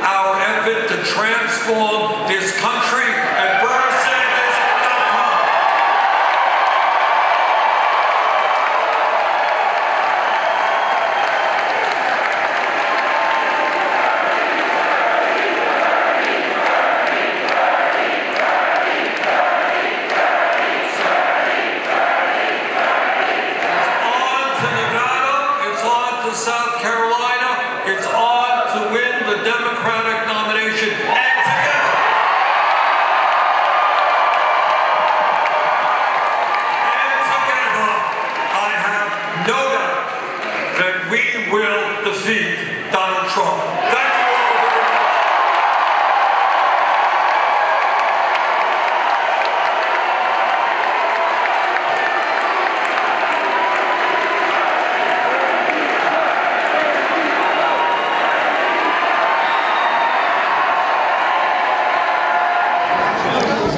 our effort to transform this country at BernieSanders.com. South Carolina, it's on to win the Democratic nomination, and together, I have no doubt that we will defeat Donald Trump. Thank you all very much.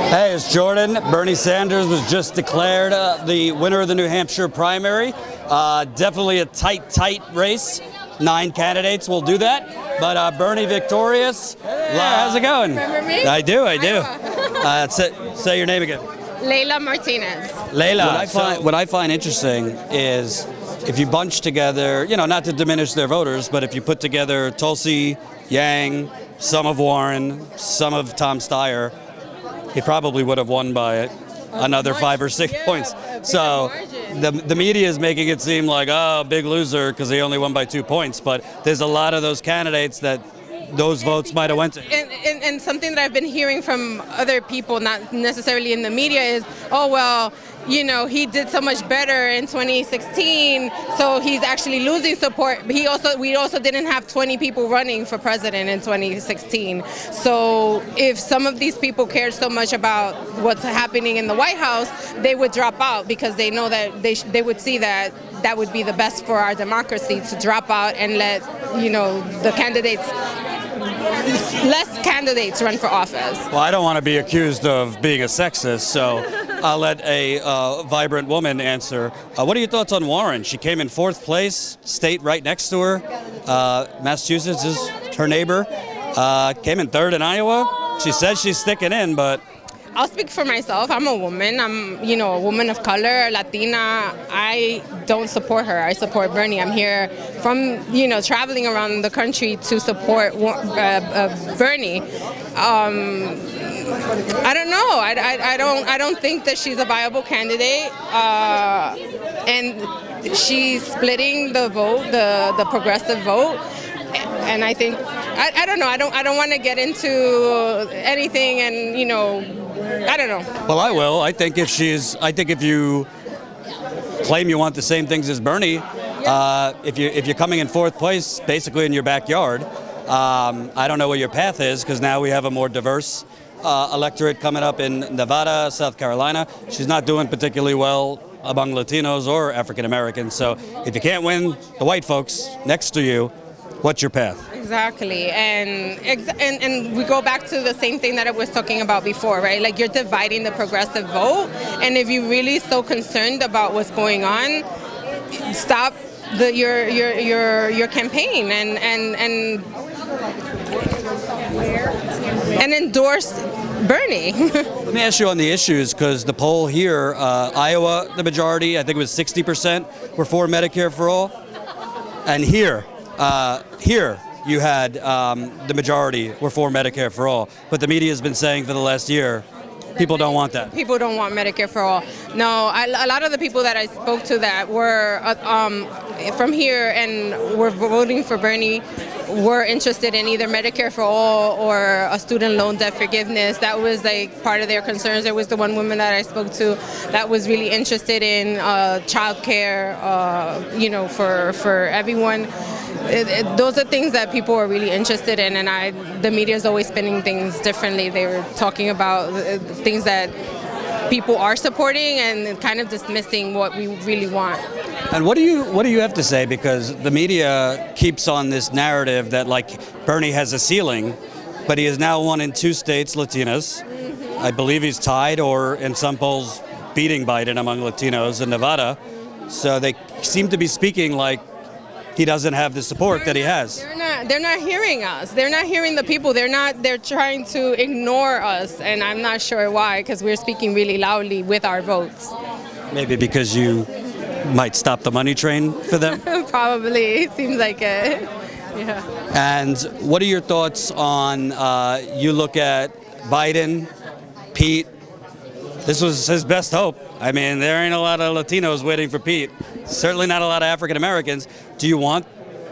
Hey, it's Jordan. Bernie Sanders was just declared the winner of the New Hampshire primary. Definitely a tight race. 9 candidates will do that, but Bernie victorious. How's it going? Remember me? I do. Say your name again. Layla Martinez. Layla. What I find interesting is if you bunch together, not to diminish their voters, but if you put together Tulsi, Yang, some of Warren, some of Tom Steyer, he probably would have won by another 5 or 6 points. So the media is making it seem like, oh, big loser because he only won by 2 points. But there's a lot of those candidates that those votes might have went to. And something that I've been hearing from other people, not necessarily in the media, is, oh, well, he did so much better in 2016, so he's actually losing support. But we also didn't have 20 people running for president in 2016. So if some of these people cared so much about what's happening in the White House, they would drop out because they know that they would see that would be the best for our democracy, to drop out and let the candidates. Less candidates run for office. Well, I don't want to be accused of being a sexist, so I'll let a vibrant woman answer. What are your thoughts on Warren? She came in 4th place, state right next to her. Massachusetts is her neighbor. Came in 3rd in Iowa. She says she's sticking in, but... I'll speak for myself. I'm a woman. I'm, a woman of color, Latina. I don't support her. I support Bernie. I'm here from, traveling around the country to support Bernie. I don't know. I don't think that she's a viable candidate. And she's splitting the vote, the progressive vote. And I think I don't know. I don't want to get into anything, and I don't know. Well, I will. I think if you claim you want the same things as Bernie, if you're coming in 4th place, basically in your backyard, I don't know what your path is, because now we have a more diverse electorate coming up in Nevada, South Carolina. She's not doing particularly well among Latinos or African Americans. So if you can't win the white folks next to you, what's your path? Exactly, and we go back to the same thing that I was talking about before, right? Like, you're dividing the progressive vote, and if you're really so concerned about what's going on, stop your campaign and endorse Bernie. Let me ask you on the issues, because the poll here, Iowa, the majority, I think it was 60% were for Medicare for all, and here you had the majority were for Medicare for all, but the media has been saying for the last year, people don't want that. People don't want Medicare for all. No, a lot of the people that I spoke to that were from here and were voting for Bernie were interested in either Medicare for all or a student loan debt forgiveness. That was like part of their concerns. There was the one woman that I spoke to that was really interested in child care, for everyone. Those are things that people are really interested in, and the media is always spinning things differently. They were talking about things that people are supporting and kind of dismissing what we really want. And what do you have to say? Because the media keeps on this narrative that Bernie has a ceiling, but he has now won in 2 states, Latinas. I believe he's tied or in some polls beating Biden among Latinos in Nevada. So they seem to be speaking like he doesn't have the support that he has. They're not hearing us. They're not hearing the people. They're trying to ignore us, and I'm not sure why, because we're speaking really loudly with our votes. Maybe because you might stop the money train for them? Probably. Seems like it. Yeah. And what are your thoughts on, you look at Biden, Pete, this was his best hope. I mean, there ain't a lot of Latinos waiting for Pete. Certainly not a lot of African Americans. Do you want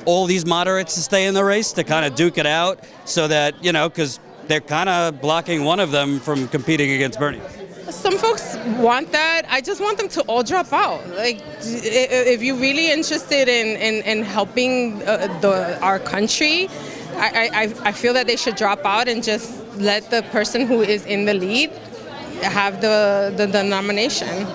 all these moderates to stay in the race to kind of duke it out so that, you know, because they're kind of blocking one of them from competing against Bernie? Some folks want that. I just want them to all drop out. Like, if you're really interested in helping our country, I feel that they should drop out and just let the person who is in the lead have the nomination.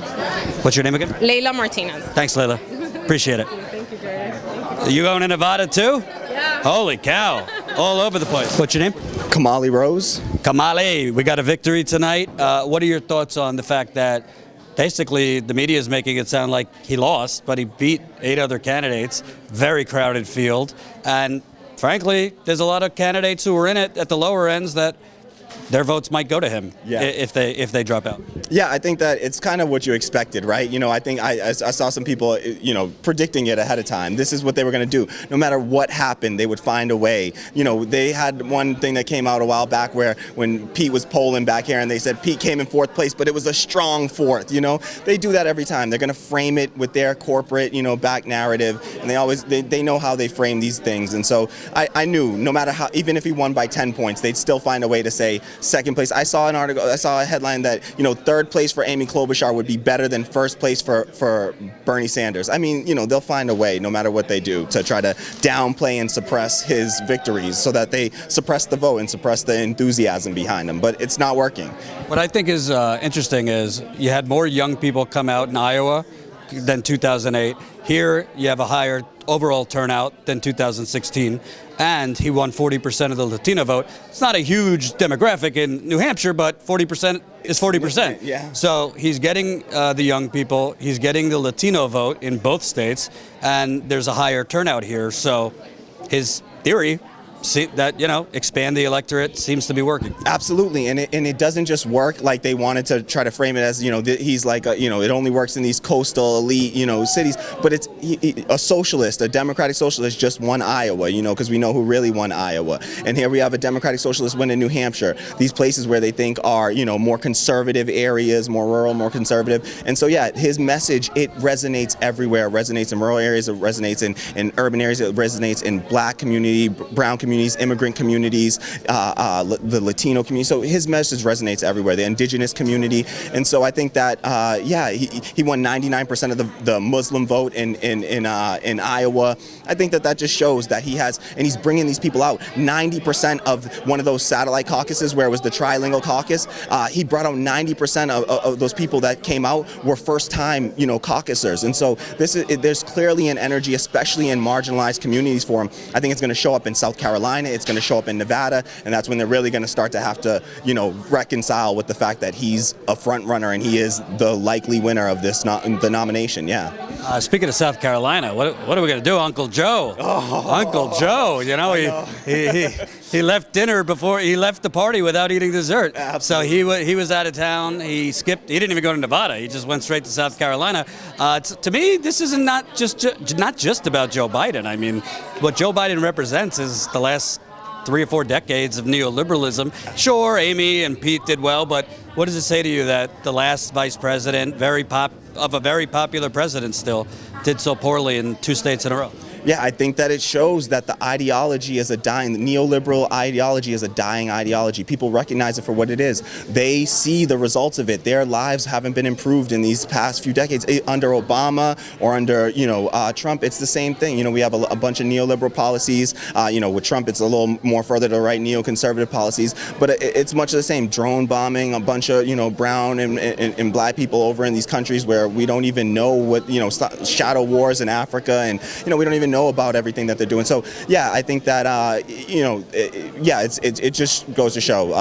What's your name again? Leila Martinez. Thanks, Leila. Appreciate it. Thank you, Jerry. Are you going to Nevada too? Yeah. Holy cow. All over the place. What's your name? Kamali Rose. Kamali, we got a victory tonight. What are your thoughts on the fact that basically the media is making it sound like he lost, but he beat 8 other candidates, very crowded field, and frankly, there's a lot of candidates who were in it at the lower ends that their votes might go to him if they drop out. Yeah, I think that it's kind of what you expected, right? You know, I think I saw some people, you know, predicting it ahead of time. This is what they were going to do. No matter what happened, they would find a way. You know, they had one thing that came out a while back where when Pete was polling back here and they said Pete came in 4th place, but it was a strong 4th, you know? They do that every time. They're going to frame it with their corporate, you know, back narrative, and they know how they frame these things. And so I knew no matter how, even if he won by 10 points, they'd still find a way to say 2nd place. I saw a headline that, you know, 3rd place for Amy Klobuchar would be better than 1st place for Bernie Sanders. I mean, you know, they'll find a way, no matter what they do, to try to downplay and suppress his victories so that they suppress the vote and suppress the enthusiasm behind him. But it's not working. What I think is interesting is you had more young people come out in Iowa than 2008. Here, you have a higher overall turnout than 2016, and he won 40% of the Latino vote. It's not a huge demographic in New Hampshire, but 40% is 40%. Yeah. So he's getting the young people, he's getting the Latino vote in both states, and there's a higher turnout here. So his theory, that, you know, expand the electorate seems to be working. Absolutely, and it doesn't just work like they wanted to try to frame it as, you know, he's like you know, it only works in these coastal elite, you know, cities, but it's a socialist, a democratic socialist just won Iowa, you know, because we know who really won Iowa, and here we have a democratic socialist win in New Hampshire, these places where they think are, you know, more conservative areas, more rural, more conservative, and so yeah, his message, it resonates everywhere. It resonates in rural areas, it resonates in urban areas, it resonates in black community, brown community, immigrant communities, the Latino community. So his message resonates everywhere, the indigenous community. And so I think that, yeah, he won 99% of the Muslim vote in Iowa. I think that just shows that he has, and he's bringing these people out. 90% of one of those satellite caucuses where it was the trilingual caucus, he brought out 90% of those people that came out were first-time, you know, caucusers. And so there's clearly an energy, especially in marginalized communities for him. I think it's going to show up in South Carolina. It's going to show up in Nevada, and that's when they're really going to start to have to, you know, reconcile with the fact that he's a front runner and he is the likely winner of the nomination. Yeah. Speaking of South Carolina, what are we going to do, Uncle Joe? Oh, Uncle Joe, you know, he left dinner before he left the party without eating dessert. Absolutely. So he was out of town. He didn't even go to Nevada. He just went straight to South Carolina. To me, this is not just about Joe Biden. I mean, what Joe Biden represents is the last 3 or 4 decades of neoliberalism. Sure, Amy and Pete did well, but what does it say to you that the last vice president, of a very popular president still, did so poorly in 2 states in a row? Yeah, I think that it shows that the neoliberal ideology is a dying ideology. People recognize it for what it is. They see the results of it. Their lives haven't been improved in these past few decades. Under Obama or under, you know, Trump, it's the same thing. You know, we have a bunch of neoliberal policies. You know, with Trump, it's a little more further to the right, neoconservative policies. But it's much of the same. Drone bombing, a bunch of, you know, brown and black people over in these countries where we don't even know what, you know, shadow wars in Africa, and, you know, we don't even know about everything that they're doing. So yeah, I think that you know, it just goes to show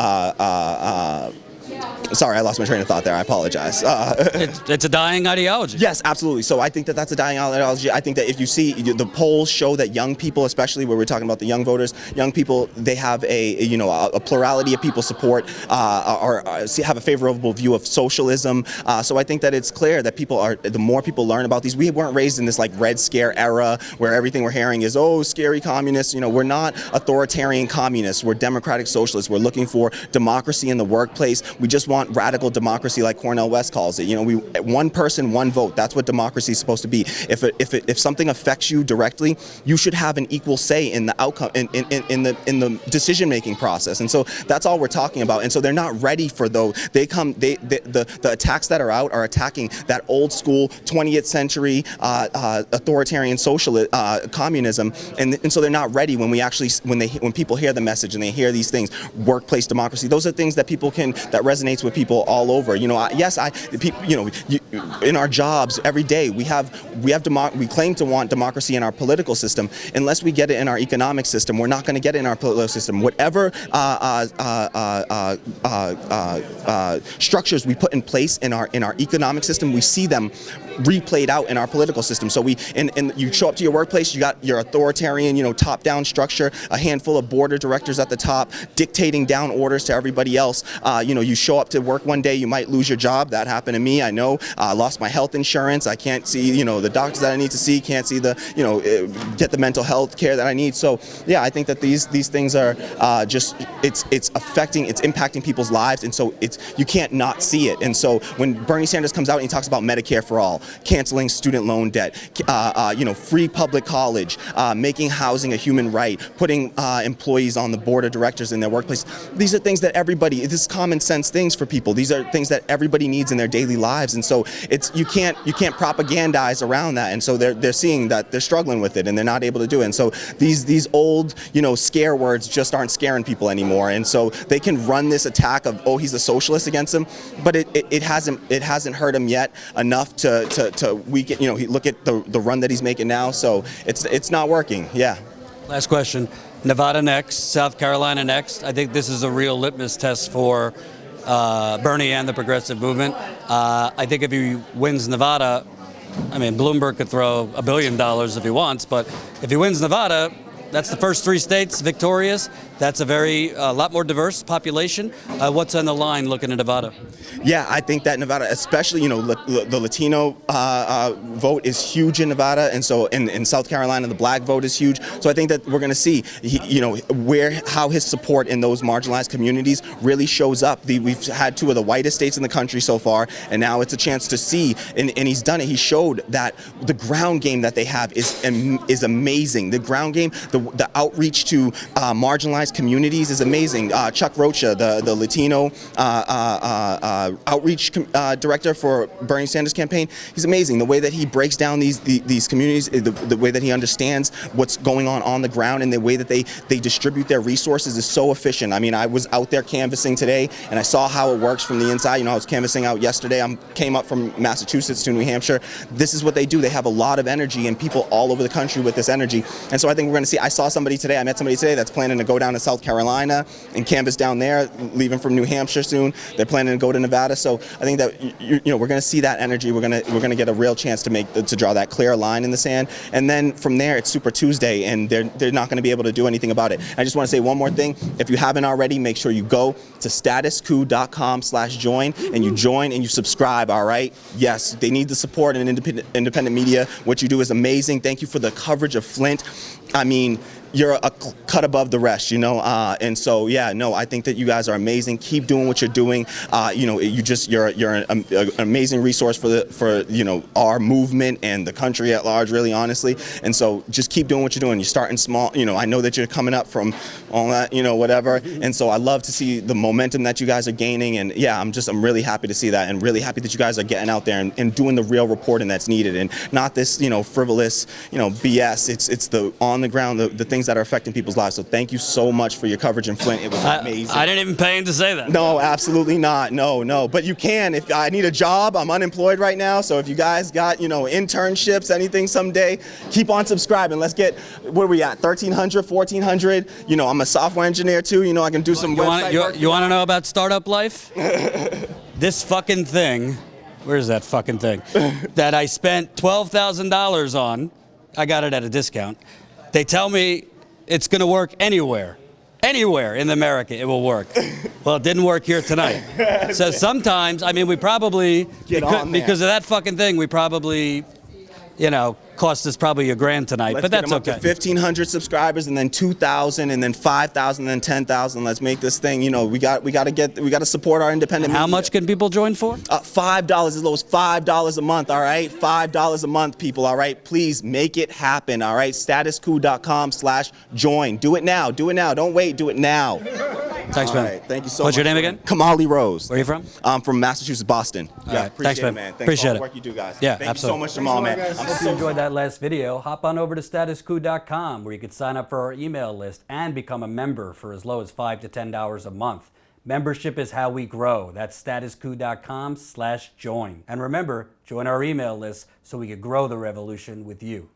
Sorry, I lost my train of thought there. I apologize. It's a dying ideology. Yes, absolutely. So I think that that's a dying ideology. I think that if you see the polls show that young people, especially where we're talking about the young voters, young people, they have a plurality of people support or have a favorable view of socialism. So I think that it's clear that the more people learn about these, we weren't raised in this like Red Scare era where everything we're hearing is, oh, scary communists. We're not authoritarian communists. We're democratic socialists. We're looking for democracy in the workplace. We just want radical democracy, like Cornel West calls it. One person, one vote. That's what democracy is supposed to be. If something affects you directly, you should have an equal say in the outcome, in the decision-making process. And so that's all we're talking about. And so they're not ready for those. The attacks that are out are attacking that old school 20th century authoritarian socialist communism. And so they're not ready when people hear the message and they hear these things, workplace democracy. Those are things that that resonates with people all over. In our jobs every day we claim to want democracy in our political system. Unless we get it in our economic system, we're not going to get it in our political system. Whatever structures we put in place in our economic system, we see them replayed out in our political system. So you show up to your workplace, you got your authoritarian, top-down structure, a handful of board of directors at the top dictating down orders to everybody else. You show up to work one day, you might lose your job. That happened to me. I know. I lost my health insurance. I can't see, the doctors that I need to see. Can't see get the mental health care that I need. So yeah, I think that these things are it's impacting people's lives, and so you can't not see it. And so when Bernie Sanders comes out and he talks about Medicare for all, canceling student loan debt, free public college, making housing a human right, putting employees on the board of directors in their workplace. These are things that this is common sense things for people. These are things that everybody needs in their daily lives. And so you can't propagandize around that. And so they're seeing that they're struggling with it and they're not able to do it. And so these old, scare words just aren't scaring people anymore. And so they can run this attack of, oh, he's a socialist against him, but it hasn't hurt him yet enough to weaken. Look at the run that he's making now. So it's not working. Yeah. Last question. Nevada next, South Carolina next. I think this is a real litmus test for Bernie and the progressive movement. I think if he wins Nevada, Bloomberg could throw $1 billion if he wants, but if he wins Nevada, that's the first 3 states victorious. That's a lot more diverse population. What's on the line looking at Nevada? Yeah, I think that Nevada, especially, the Latino vote is huge in Nevada, and so in South Carolina, the black vote is huge. So I think that we're going to see, how his support in those marginalized communities really shows up. We've had 2 of the whitest states in the country so far, and now it's a chance to see, and he's done it. He showed that the ground game that they have is amazing. The ground game, the outreach to marginalized communities is amazing. Chuck Rocha, the Latino outreach director for Bernie Sanders campaign, he's amazing. The way that he breaks down these communities, the way that he understands what's going on the ground, and the way that they distribute their resources is so efficient. I was out there canvassing today, and I saw how it works from the inside. I was canvassing out yesterday. I came up from Massachusetts to New Hampshire. This is what they do. They have a lot of energy and people all over the country with this energy. And so I think we're going to see, I met somebody today that's planning to go down to South Carolina and canvass down there, leaving from New Hampshire soon. They're planning to go to Nevada. So I think that we're going to see that energy. We're going to get a real chance to draw that clear line in the sand. And then from there, it's Super Tuesday, and they're not going to be able to do anything about it. I just want to say one more thing. If you haven't already, make sure you go to statuscoup.com/join and you join and you subscribe. All right. Yes, they need the support and independent media. What you do is amazing. Thank you for the coverage of Flint. You're a cut above the rest, and so I think that you guys are amazing. Keep doing what you're doing. You're an amazing resource for our movement and the country at large, really honestly. And so just keep doing what you're doing. You're starting small. I know that you're coming up from all that, whatever. And so I love to see the momentum that you guys are gaining. And I'm really happy to see that, and really happy that you guys are getting out there and doing the real reporting that's needed, and not this frivolous BS. It's the on the ground, the things that are affecting people's lives. So thank you so much for your coverage in Flint. It was amazing. I didn't even pay him to say that. No, absolutely not. No. But you can. If I need a job, I'm unemployed right now. So if you guys got, internships, anything someday, keep on subscribing. Let's get, what are we at? 1,300, 1,400. I'm a software engineer too. I can do some website work. You want to know about startup life? this fucking thing, where's that fucking thing, that I spent $12,000 on, I got it at a discount. They tell me it's going to work anywhere. Anywhere in America it will work. Well, it didn't work here tonight. So sometimes, I mean, we probably, because of that fucking thing, we probably, you know, cost us probably $1,000 tonight, but that's okay. Let's get them up to 1,500 subscribers, and then 2,000, and then 5,000, and then 10,000. Let's make this thing. You know, we got to support our independent. And how media. much can people join for? $5, as low as $5 a month. All right, $5 a month, people. All right, please make it happen. All right, statuscoup.com/join. Do it now. Do it now. Don't wait. Do it now. Thanks, man. All right, thank you so much. What's your name again? Kamali Rose. Where are you from? I'm from Massachusetts, Boston. All right. Thanks, man. Thanks appreciate for all it. the work you do, guys. Yeah, thank absolutely. you so much, Jamal, man. If you enjoyed that last video, hop on over to statuscoup.com where you can sign up for our email list and become a member for as low as $5 to $10 a month. Membership is how we grow. That's statuscoup.com/join. And remember, join our email list so we can grow the revolution with you.